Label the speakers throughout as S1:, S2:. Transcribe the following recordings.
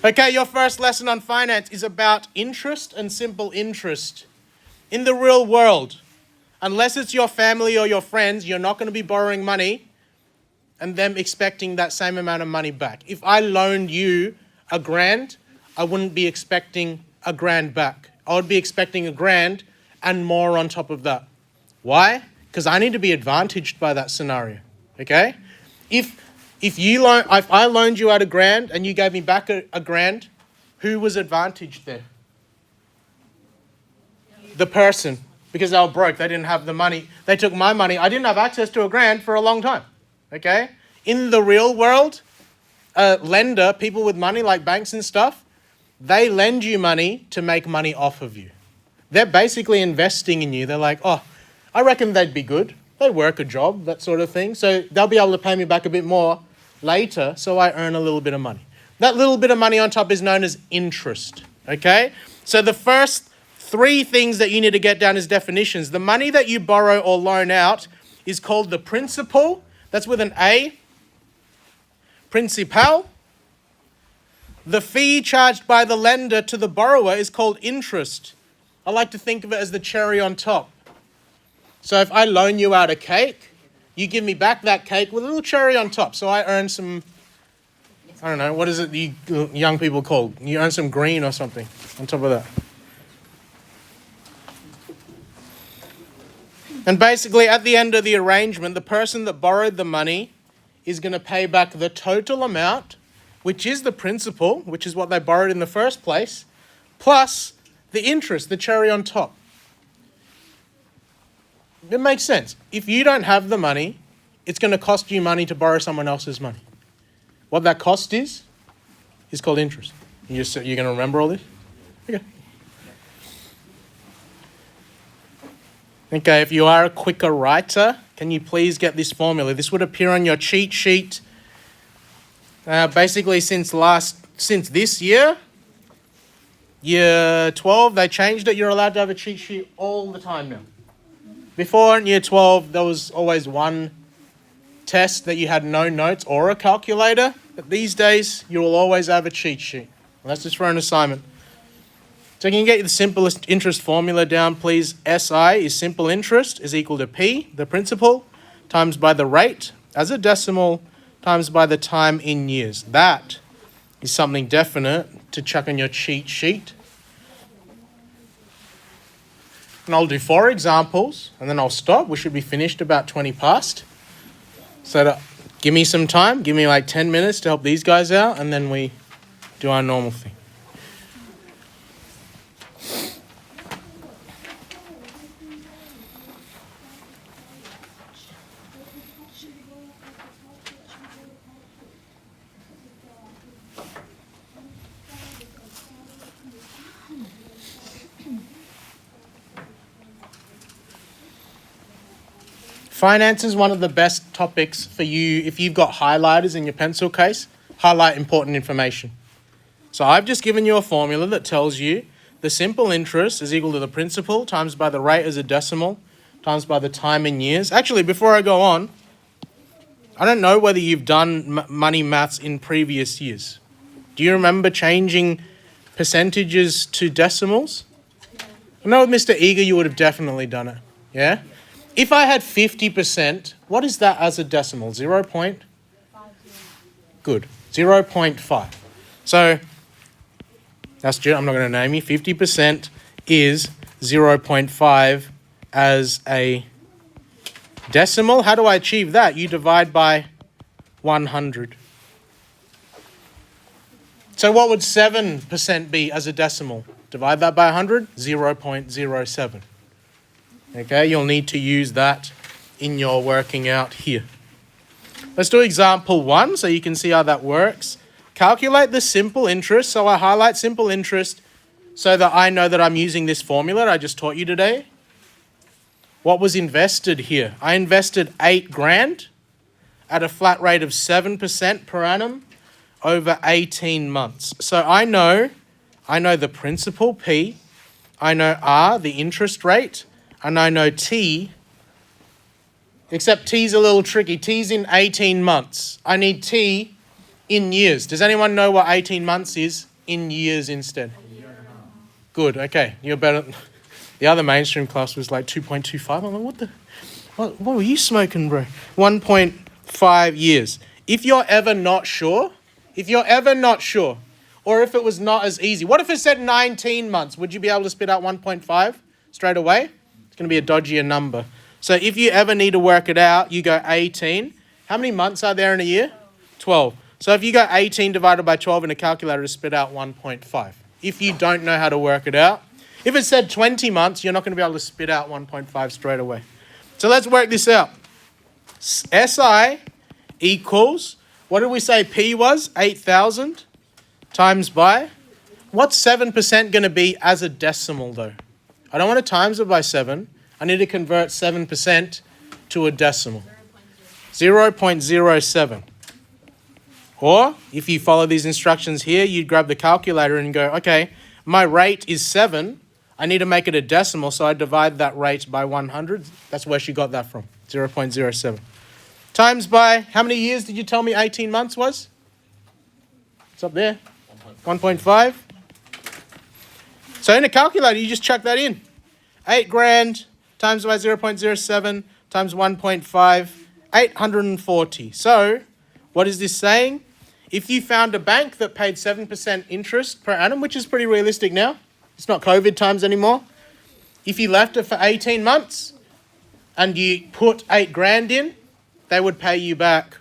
S1: Okay, your first lesson on finance is about interest and simple interest. In the real world, unless it's your family or your friends, you're not going to be borrowing money and them expecting that same amount of money back. If I loaned you $1,000, I wouldn't be expecting $1,000 back. I would be expecting $1,000 and more on top of that. Why? Because I need to be advantaged by that scenario. Okay? If I loaned you out $1,000 and you gave me back $1,000, who was advantaged there? The person, because they were broke. They didn't have the money. They took my money. I didn't have access to $1,000 for a long time. Okay? In the real world, a lender, people with money like banks and stuff, they lend you money to make money off of you. They're basically investing in you. They're like, oh, I reckon they'd be good. They work a job, that sort of thing. So they'll be able to pay me back a bit more later, so I earn a little bit of money. That little bit of money on top is known as interest. Okay? So the first 3 things that you need to get down as definitions. The money that you borrow or loan out is called the principal. That's with an A. Principal. The fee charged by the lender to the borrower is called interest. I like to think of it as the cherry on top. So if I loan you out a cake, you give me back that cake with a little cherry on top. So I earn some, I don't know, what is it you young people call? You earn some green or something on top of that. And basically at the end of the arrangement, the person that borrowed the money is going to pay back the total amount, which is the principal, which is what they borrowed in the first place, plus the interest, the cherry on top. It makes sense. If you don't have the money, it's going to cost you money to borrow someone else's money. What that cost is called interest. You're going to remember all this? Okay. Okay, if you are a quicker writer, can you please get this formula? This would appear on your cheat sheet. Basically, since this year, year 12, they changed it. You're allowed to have a cheat sheet all the time now. Before in year 12, there was always one test that you had no notes or a calculator. But these days, you will always have a cheat sheet. And that's just for an assignment. So you can get the simplest interest formula down, please. SI is simple interest is equal to P, the principal, times by the rate as a decimal, times by the time in years. That is something definite to chuck on your cheat sheet. And I'll do 4 examples, and then I'll stop. We should be finished about 20 past. So give me some time. Give me like 10 minutes to help these guys out, and then we do our normal thing. Finance is one of the best topics for you if you've got highlighters in your pencil case. Highlight important information. So I've just given you a formula that tells you the simple interest is equal to the principal times by the rate as a decimal times by the time in years. Actually, before I go on, I don't know whether you've done money maths in previous years. Do you remember changing percentages to decimals? I know with Mr. Eager you would have definitely done it. Yeah? If I had 50%, what is that as a decimal? 0. Good. 0.5. So that's just, I'm not going to name you. 50% is 0.5 as a decimal. How do I achieve that? You divide by 100. So what would 7% be as a decimal? Divide that by 100, 0.07. Okay, you'll need to use that in your working out here. Let's do example 1 so you can see how that works. Calculate the simple interest. So I highlight simple interest so that I know that I'm using this formula I just taught you today. What was invested here? I invested $8,000 at a flat rate of 7% per annum over 18 months. So I know the principal P, I know R, the interest rate, and I know T, except T's a little tricky. T's in 18 months. I need T in years. Does anyone know what 18 months is in years instead? Good, okay. You're better. The other mainstream class was like 2.25. I'm like, what were you smoking, bro? 1.5 years. If you're ever not sure, or if it was not as easy, what if it said 19 months? Would you be able to spit out 1.5 straight away? It's going to be a dodgier number. So if you ever need to work it out, you go 18. How many months are there in a year? 12. So if you go 18 divided by 12 in a calculator to spit out 1.5. If you don't know how to work it out. If it said 20 months, you're not going to be able to spit out 1.5 straight away. So let's work this out. SI equals, what did we say P was? 8,000 times by, what's 7% going to be as a decimal though? I don't want to times it by 7. I need to convert 7% to a decimal. 0.07. Or if you follow these instructions here, you'd grab the calculator and go, okay, my rate is 7. I need to make it a decimal, so I divide that rate by 100. That's where she got that from, 0.07. Times by, how many years did you tell me 18 months was? It's up there, 1.5. So in a calculator, you just chuck that in. 8 grand times by 0.07 times 1.5, 840. So what is this saying? If you found a bank that paid 7% interest per annum, which is pretty realistic now, it's not COVID times anymore. If you left it for 18 months and you put 8 grand in, they would pay you back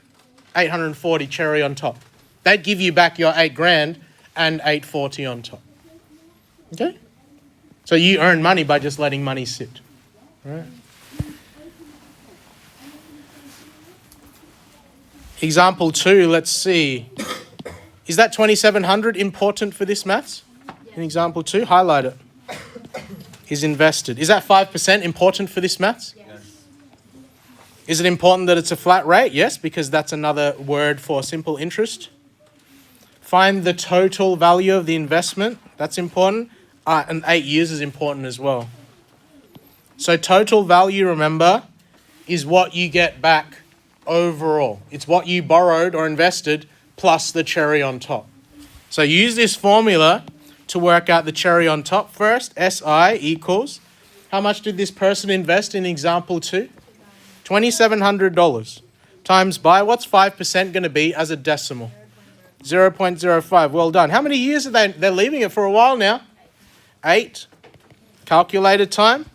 S1: 840 cherry on top. They'd give you back your 8 grand and 840 on top. Okay? So you earn money by just letting money sit. All right? Example 2, let's see. Is that 2,700 important for this maths? In example 2, highlight it. Is invested. Is that 5% important for this maths? Yes. Is it important that it's a flat rate? Yes, because that's another word for simple interest. Find the total value of the investment. That's important. And 8 years is important as well. So total value, remember, is what you get back overall. It's what you borrowed or invested plus the cherry on top. So use this formula to work out the cherry on top first. SI equals, how much did this person invest in example 2? $2,700 times by, what's 5% going to be as a decimal? 0.05. Well done. How many years are they're leaving it for a while now? 8. Calculated time.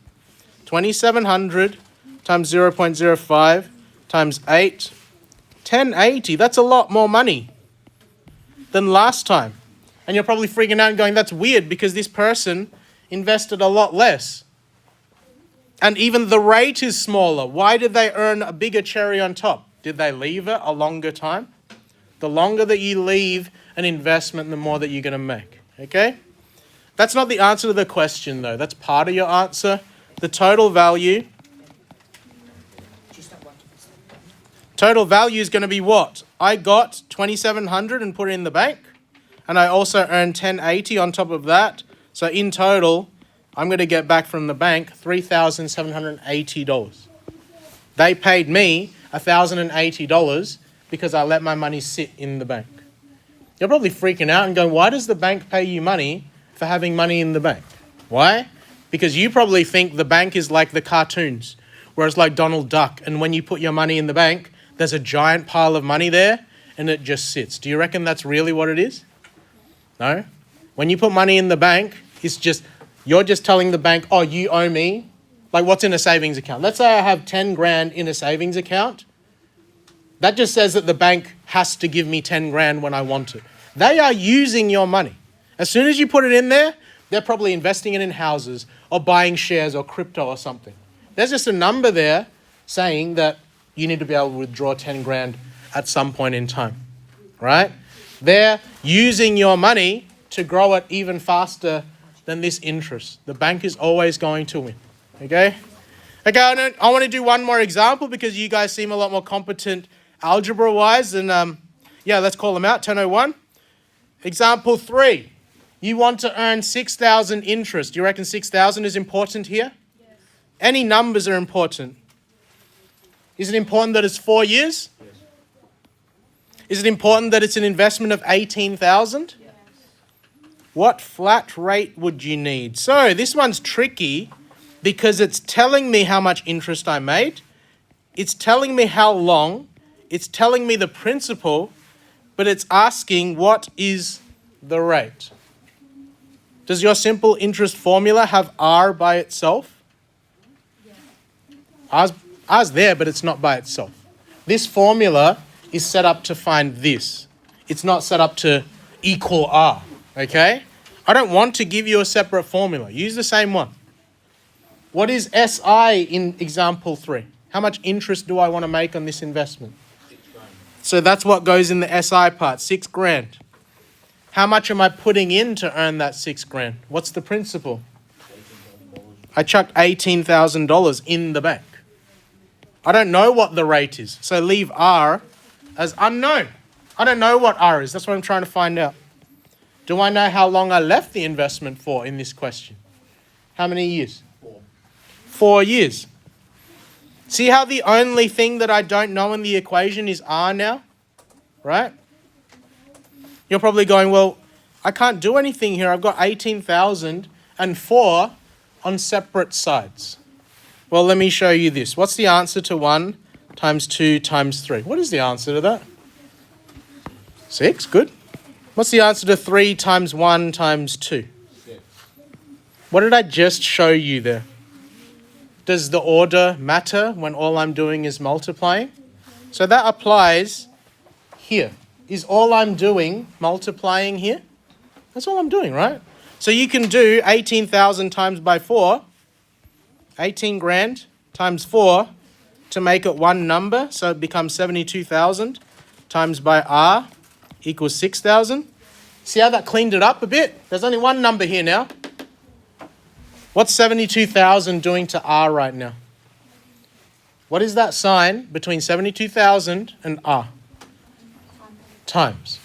S1: 2,700 times 0.05 times 8. 1080. That's a lot more money than last time. And you're probably freaking out and going, that's weird because this person invested a lot less. And even the rate is smaller. Why did they earn a bigger cherry on top? Did they leave it a longer time? The longer that you leave an investment, the more that you're going to make. Okay? That's not the answer to the question, though. That's part of your answer. The total value. Total value is going to be what? I got 2,700 and put it in the bank. And I also earned 1080 on top of that. So in total, I'm going to get back from the bank $3,780. They paid me $1,080 because I let my money sit in the bank. You're probably freaking out and going, why does the bank pay you money for having money in the bank? Why? Because you probably think the bank is like the cartoons, where it's like Donald Duck. And when you put your money in the bank, there's a giant pile of money there and it just sits. Do you reckon that's really what it is? No. When you put money in the bank, it's just, you're just telling the bank, oh, you owe me. Like what's in a savings account? Let's say I have 10 grand in a savings account. That just says that the bank has to give me 10 grand when I want it. They are using your money. As soon as you put it in there, they're probably investing it in houses or buying shares or crypto or something. There's just a number there saying that you need to be able to withdraw 10 grand at some point in time, right? They're using your money to grow it even faster than this interest. The bank is always going to win, okay? Okay, I want to do one more example because you guys seem a lot more competent algebra-wise. And let's call them out, 1001. Example 3. You want to earn 6,000 interest. Do you reckon 6,000 is important here? Yes. Any numbers are important. Is it important that it's 4 years? Yes. Is it important that it's an investment of 18,000? Yes. What flat rate would you need? So this one's tricky because it's telling me how much interest I made. It's telling me how long. It's telling me the principal, but it's asking what is the rate. Does your simple interest formula have R by itself? R's there, but it's not by itself. This formula is set up to find this. It's not set up to equal R, okay? I don't want to give you a separate formula. Use the same one. What is SI in example 3? How much interest do I want to make on this investment? So that's what goes in the SI part, 6 grand. How much am I putting in to earn that 6 grand? What's the principal? I chucked $18,000 in the bank. I don't know what the rate is, so leave R as unknown. I don't know what R is. That's what I'm trying to find out. Do I know how long I left the investment for in this question? How many years? 4 years. See how the only thing that I don't know in the equation is R now? Right? You're probably going, well, I can't do anything here. I've got 18,000 and 4 on separate sides. Well, let me show you this. What's the answer to 1 times 2 times 3? What is the answer to that? 6, good. What's the answer to 3 times 1 times 2?
S2: 6.
S1: What did I just show you there? Does the order matter when all I'm doing is multiplying? So that applies here. Is all I'm doing multiplying here? That's all I'm doing, right? So you can do 18,000 times by 4, 18 grand times 4 to make it one number. So it becomes 72,000 times by R equals 6,000. See how that cleaned it up a bit? There's only one number here now. What's 72,000 doing to R right now? What is that sign between 72,000 and R? Times.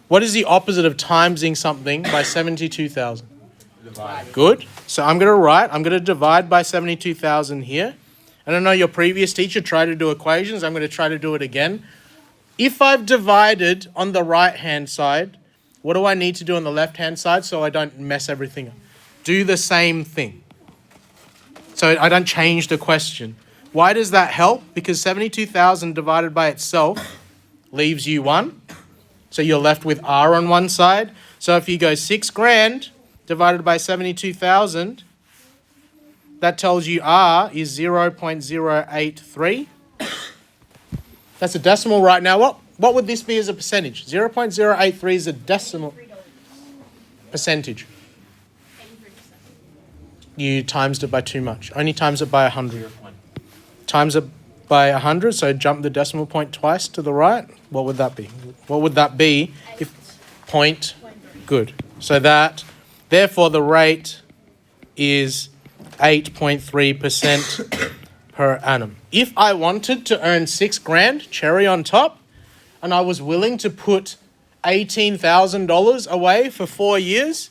S1: What is the opposite of timesing something by 72,000?
S2: Divide.
S1: Good. So I'm going to divide by 72,000 here. And I know your previous teacher tried to do equations. I'm going to try to do it again. If I've divided on the right-hand side, what do I need to do on the left-hand side so I don't mess everything up? Do the same thing. So I don't change the question. Why does that help? Because 72,000 divided by itself leaves you 1. So you're left with R on one side. So if you go 6 grand divided by 72,000, that tells you R is 0.083. That's a decimal right now. What would this be as a percentage? 0.083 is a decimal percentage. You timesed it by too much. Only times it by 100. Times it by 100, so jump the decimal point twice to the right. What would that be? What would that be if point? Good. So that, therefore, the rate is 8.3% per annum. If I wanted to earn 6 grand, cherry on top, and I was willing to put $18,000 away for 4 years,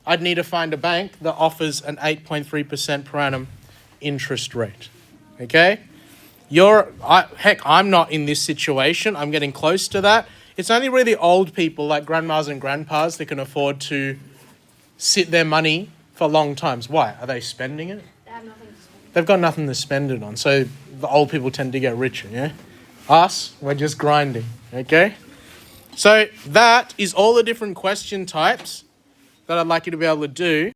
S1: I'd need to find a bank that offers an 8.3% per annum interest rate. Okay? I'm not in this situation. I'm getting close to that. It's only really old people like grandmas and grandpas that can afford to sit their money for long times. Why? Are they spending it?
S3: They have nothing to spend.
S1: They've got nothing to spend it on. So the old people tend to get richer, yeah? Us, we're just grinding, okay? So that is all the different question types that I'd like you to be able to do.